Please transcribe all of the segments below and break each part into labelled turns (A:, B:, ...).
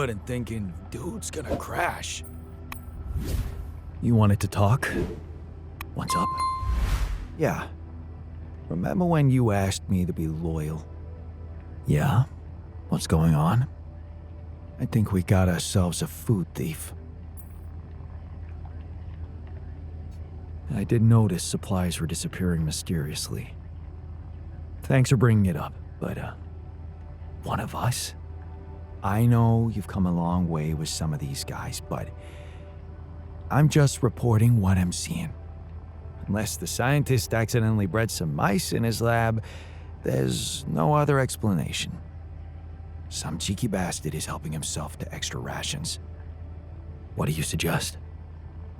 A: And thinking, dude's gonna crash.
B: You wanted to talk? What's up? Yeah. Remember when you asked me to be loyal? Yeah? What's going on? I think we got ourselves a food thief. I did notice supplies were disappearing mysteriously. Thanks for bringing it up, but, one of us? I know you've come a long way with some of these guys, but I'm just reporting what I'm seeing. Unless the scientist accidentally bred some mice in his lab, there's no other explanation. Some cheeky bastard is helping himself to extra rations. What do you suggest?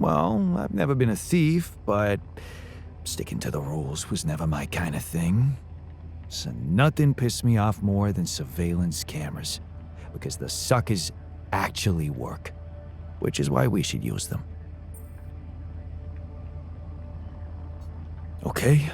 B: Well, I've never been a thief, but sticking to the rules was never my kind of thing. So nothing pissed me off more than surveillance cameras, because the suckers actually work, which is why we should use them. Okay,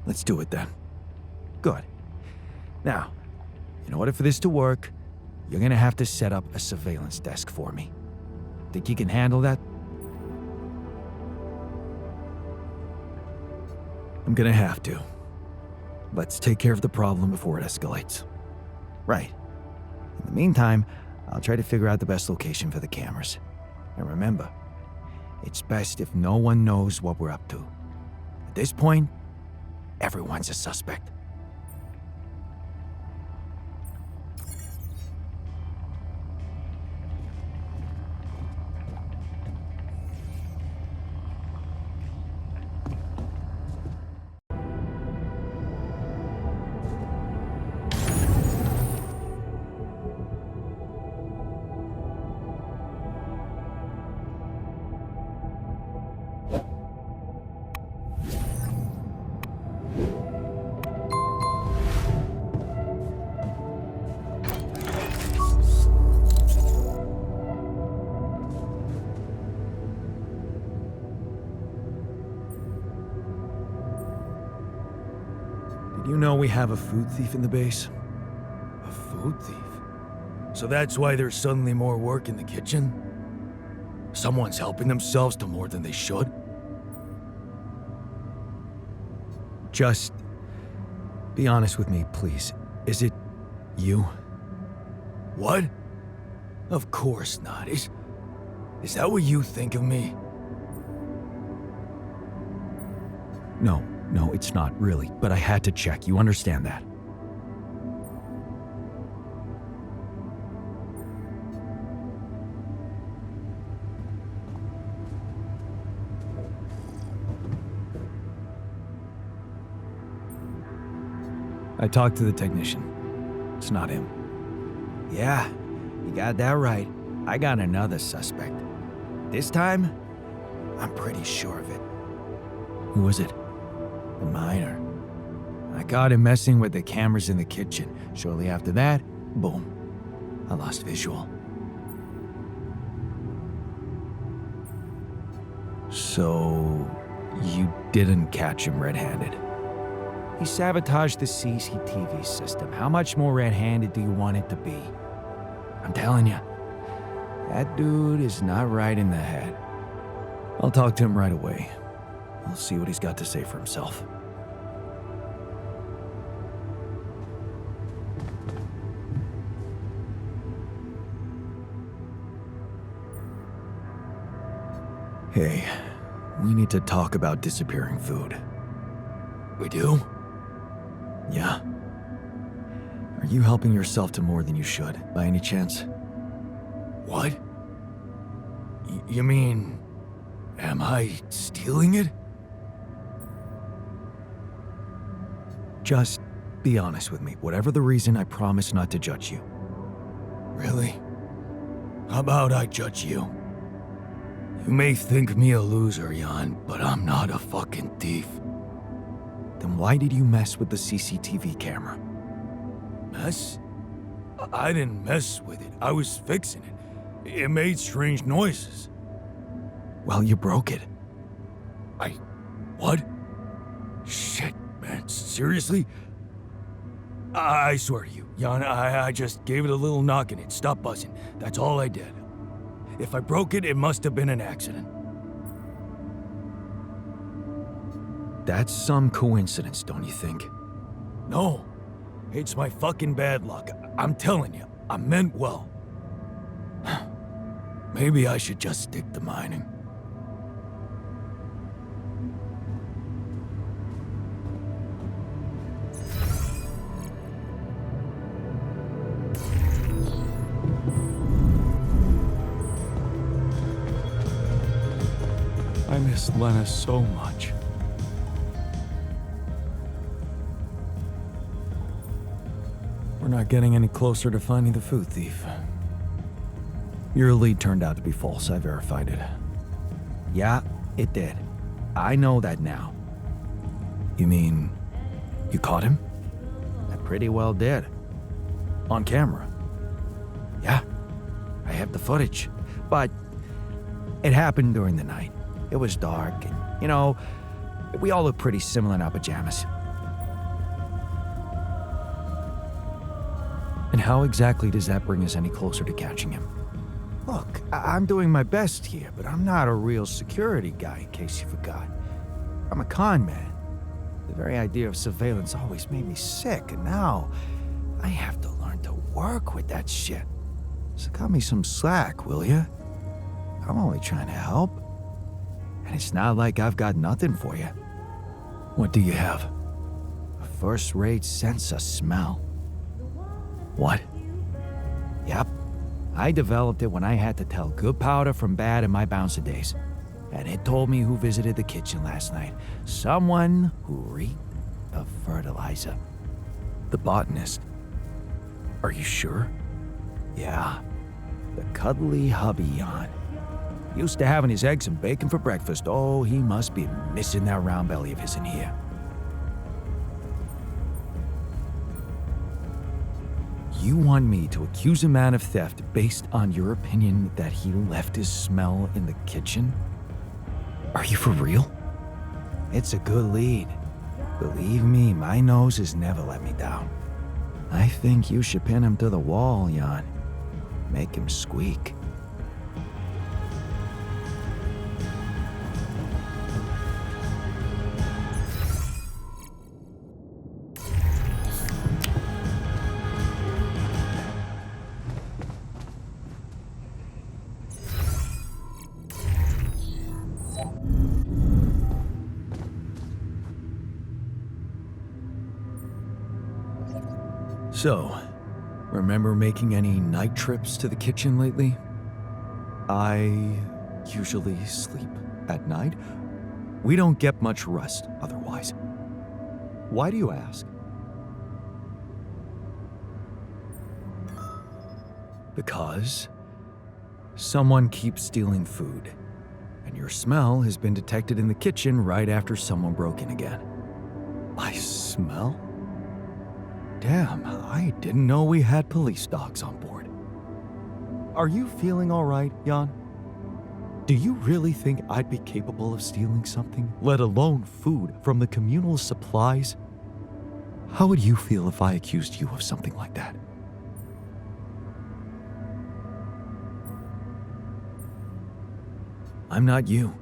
B: let's do it then. Good. Now, in order for this to work, you're gonna have to set up a surveillance desk for me. Think you can handle that? I'm gonna have to. Let's take care of the problem before it escalates. Right. In the meantime, I'll try to figure out the best location for the cameras. And remember, it's best if no one knows what we're up to. At this point, everyone's a suspect. You know we have a food thief in the base?
A: A food thief? So that's why there's suddenly more work in the kitchen? Someone's helping themselves to more than they should?
B: Just be honest with me, please. Is it you?
A: What? Of course not. Is that what you think of me?
B: No, it's not really, but I had to check. You understand that? I talked to the technician. It's not him.
A: Yeah, you got that right. I got another suspect. This time, I'm pretty sure of it.
B: Who was it?
A: The miner. I caught him messing with the cameras in the kitchen. Shortly after that, boom, I lost visual.
B: So, you didn't catch him red-handed?
A: He sabotaged the CCTV system. How much more red-handed do you want it to be? I'm telling you, that dude is not right in the head.
B: I'll talk to him right away. We'll see what he's got to say for himself. Hey, we need to talk about disappearing food.
A: We do?
B: Yeah. Are you helping yourself to more than you should, by any chance?
A: What? You mean, am I stealing it?
B: Just be honest with me. Whatever the reason, I promise not to judge you.
A: Really? How about I judge you? You may think me a loser, Jan, but I'm not a fucking thief.
B: Then why did you mess with the CCTV camera?
A: Mess? I didn't mess with it. I was fixing it. It made strange noises.
B: Well, you broke it.
A: What? Shit, man. Seriously? I swear to you, Jan, I just gave it a little knock and it stopped buzzing. That's all I did. If I broke it, it must have been an accident.
B: That's some coincidence, don't you think?
A: No, it's my fucking bad luck. I'm telling you, I meant well. Maybe I should just stick to mining. I miss Lena so much. We're not getting any closer to finding the food thief. Your lead turned out to be false. I verified it. Yeah, it did. I know that now. You mean you caught him? I pretty well did. On camera? Yeah, I have the footage. But it happened during the night. It was dark, and, we all look pretty similar in our pajamas. And how exactly does that bring us any closer to catching him? Look, I'm doing my best here, but I'm not a real security guy, in case you forgot. I'm a con man. The very idea of surveillance always made me sick, and now I have to learn to work with that shit. So cut me some slack, will ya? I'm only trying to help. And it's not like I've got nothing for you. What do you have? A first-rate sense of smell. What? Yep. I developed it when I had to tell good powder from bad in my bouncer days. And it told me who visited the kitchen last night. Someone who reeked of fertilizer. The botanist. Are you sure? Yeah. The cuddly hubby Jan. Used to having his eggs and bacon for breakfast. Oh, he must be missing that round belly of his in here. You want me to accuse a man of theft based on your opinion that he left his smell in the kitchen? Are you for real? It's a good lead. Believe me, my nose has never let me down. I think you should pin him to the wall, Jan. Make him squeak. So, remember making any night trips to the kitchen lately? I usually sleep at night. We don't get much rest otherwise. Why do you ask? Because someone keeps stealing food, and your smell has been detected in the kitchen right after someone broke in again. My smell? Damn, I didn't know we had police dogs on board. Are you feeling all right, Jan? Do you really think I'd be capable of stealing something, let alone food, from the communal supplies? How would you feel if I accused you of something like that? I'm not you.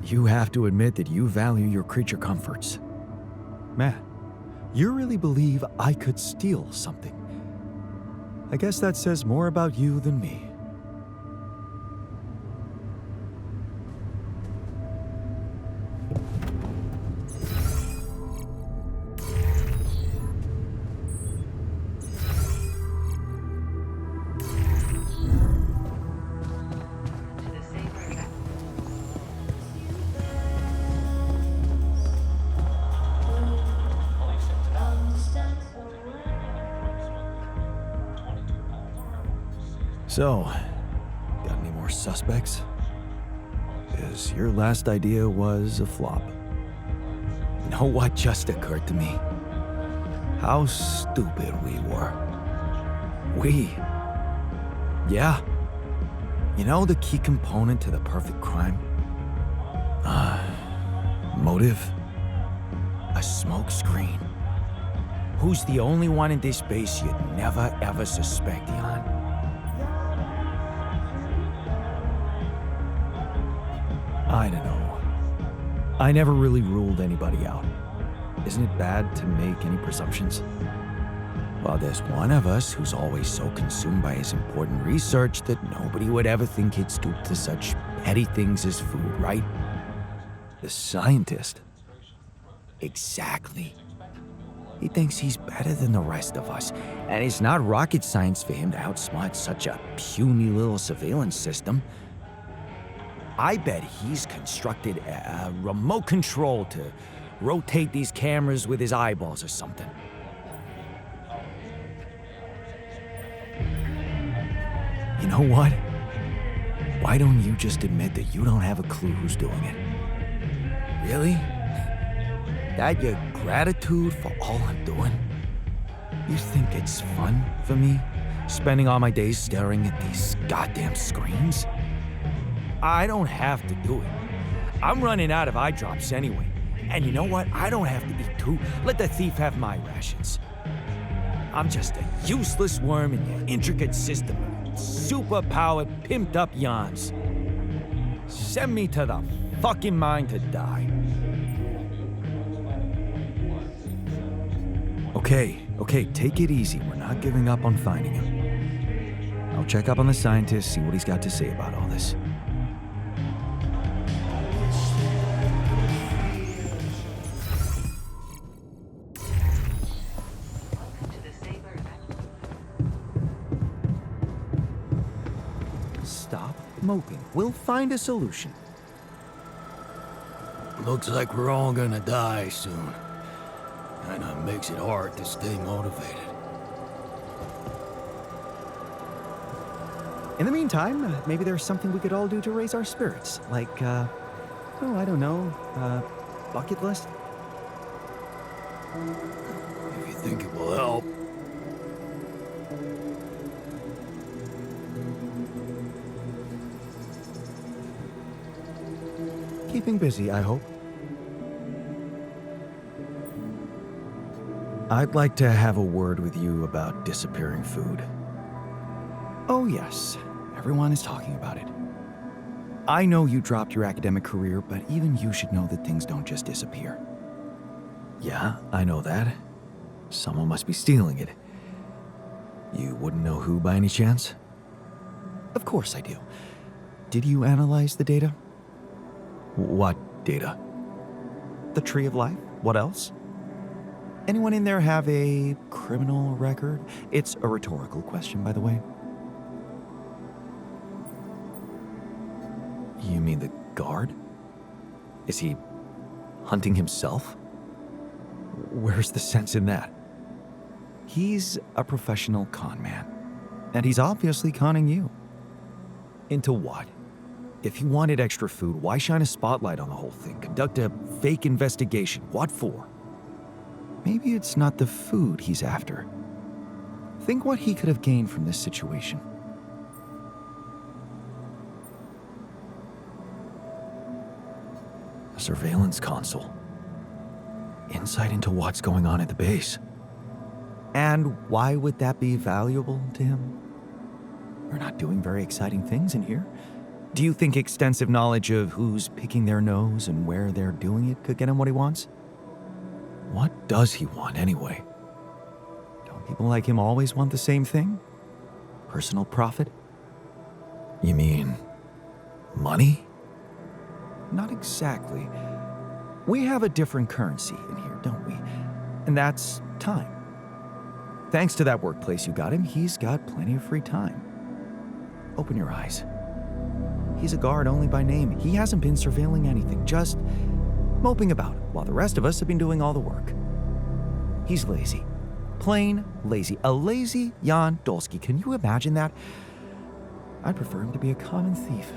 A: You have to admit that you value your creature comforts. Matt, you really believe I could steal something? I guess that says more about you than me. So, got any more suspects? Because your last idea was a flop. You know what just occurred to me? How stupid we were. We? Yeah. You know the key component to the perfect crime? Motive? A smoke screen. Who's the only one in this base you'd never ever suspect, Jan?
B: I don't know. I never really ruled anybody out. Isn't it bad to make any presumptions?
A: Well, there's one of us who's always so consumed by his important research that nobody would ever think he'd stoop to such petty things as food, right?
B: The scientist.
A: Exactly. He thinks he's better than the rest of us, and it's not rocket science for him to outsmart such a puny little surveillance system. I bet he's constructed a remote control to rotate these cameras with his eyeballs or something.
B: You know what? Why don't you just admit that you don't have a clue who's doing it?
A: Really? That your gratitude for all I'm doing? You think it's fun for me, spending all my days staring at these goddamn screens? I don't have to do it. I'm running out of eye drops anyway. And you know what? I don't have to eat too. Let the thief have my rations. I'm just a useless worm in your intricate system of super-powered, pimped-up yawns. Send me to the fucking mine to die.
B: Okay, take it easy. We're not giving up on finding him. I'll check up on the scientist, see what he's got to say about all this.
A: Stop moping. We'll find a solution.
C: Looks like we're all gonna die soon. Kinda makes it hard to stay motivated.
D: In the meantime, maybe there's something we could all do to raise our spirits. Like, I don't know, bucket list?
C: If you think it will help.
D: Keeping busy, I hope.
B: I'd like to have a word with you about disappearing food.
D: Oh, yes. Everyone is talking about it. I know you dropped your academic career, but even you should know that things don't just disappear.
B: Yeah, I know that. Someone must be stealing it. You wouldn't know who by any chance?
D: Of course I do. Did you analyze the data?
B: What data?
D: The Tree of Life? What else? Anyone in there have a criminal record? It's a rhetorical question, by the way.
B: You mean the guard? Is he hunting himself? Where's the sense in that?
D: He's a professional con man, and he's obviously conning you.
B: Into what? If he wanted extra food, why shine a spotlight on the whole thing? Conduct a fake investigation. What for?
D: Maybe it's not the food he's after. Think what he could have gained from this situation.
B: A surveillance console. Insight into what's going on at the base.
D: And why would that be valuable to him? We're not doing very exciting things in here. Do you think extensive knowledge of who's picking their nose and where they're doing it could get him what he wants?
B: What does he want anyway?
D: Don't people like him always want the same thing? Personal profit?
B: You mean money?
D: Not exactly. We have a different currency in here, don't we? And that's time. Thanks to that workplace you got him, he's got plenty of free time. Open your eyes. He's a guard only by name. He hasn't been surveilling anything, just moping about, while the rest of us have been doing all the work. He's lazy. Plain lazy. A lazy Jan Dolsky. Can you imagine that? I'd prefer him to be a common thief.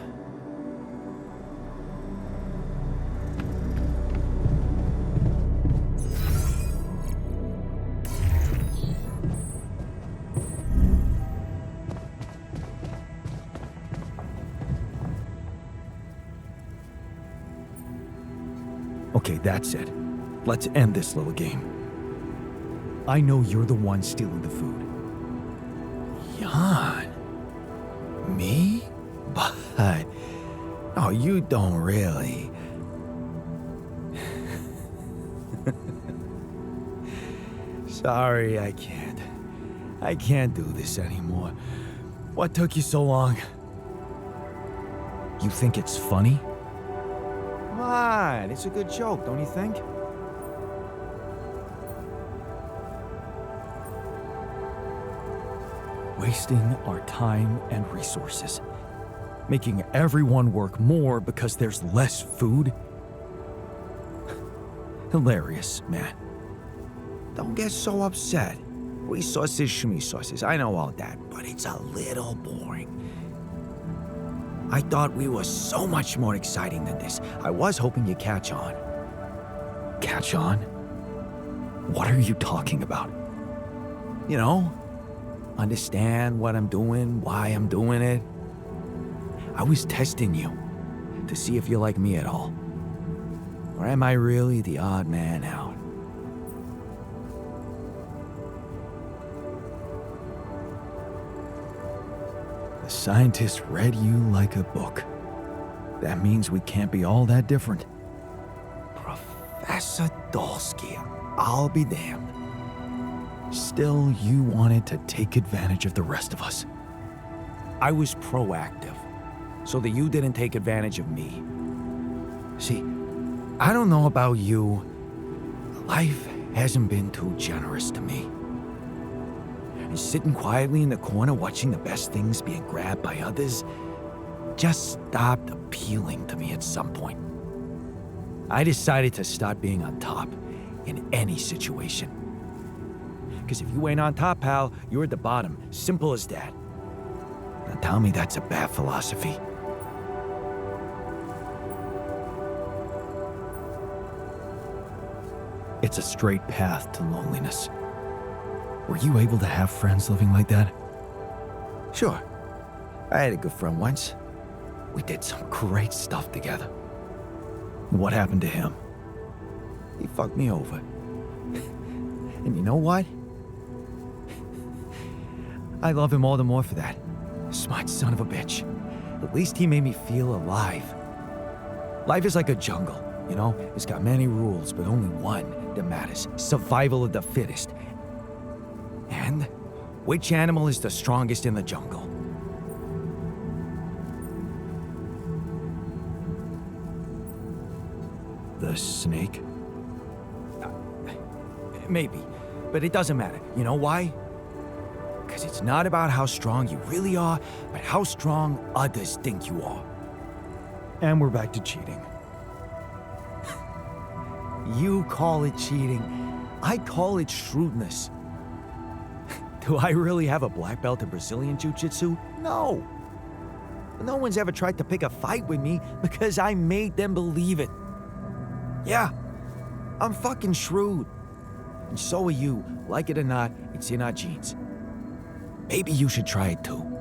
B: Okay, that's it. Let's end this little game. I know you're the one stealing the food.
A: Jan? Me? But... Oh, you don't really. Sorry, I can't. I can't do this anymore. What took you so long?
B: You think it's funny?
A: Come on, it's a good joke, don't you think?
B: Wasting our time and resources. Making everyone work more because there's less food. Hilarious, man.
A: Don't get so upset. Resources, shmee-sources, I know all that, but it's a little boring. I thought we were so much more exciting than this. I was hoping you'd catch on.
B: Catch on? What are you talking about?
A: You know, understand what I'm doing, why I'm doing it. I was testing you to see if you're like me at all. Or am I really the odd man out?
B: The scientist read you like a book. That means we can't be all that different.
A: Professor Dolsky, I'll be damned.
B: Still, you wanted to take advantage of the rest of us.
A: I was proactive, so that you didn't take advantage of me. See, I don't know about you. Life hasn't been too generous to me. And sitting quietly in the corner watching the best things being grabbed by others just stopped appealing to me at some point. I decided to start being on top in any situation. Because if you ain't on top, pal, you're at the bottom. Simple as that. Now tell me that's a bad philosophy.
B: It's a straight path to loneliness. Were you able to have friends living like that?
A: Sure. I had a good friend once. We did some great stuff together.
B: What happened to him?
A: He fucked me over. And you know what? I love him all the more for that. Smart son of a bitch. At least he made me feel alive. Life is like a jungle, you know? It's got many rules, but only one that matters. Survival of the fittest. And which animal is the strongest in the jungle?
B: The snake?
A: Maybe, but it doesn't matter. You know why? Because it's not about how strong you really are, but how strong others think you are.
B: And we're back to cheating.
A: You call it cheating. I call it shrewdness. Do I really have a black belt in Brazilian Jiu-Jitsu? No. No one's ever tried to pick a fight with me because I made them believe it. Yeah, I'm fucking shrewd. And so are you. Like it or not, it's in our genes. Maybe you should try it too.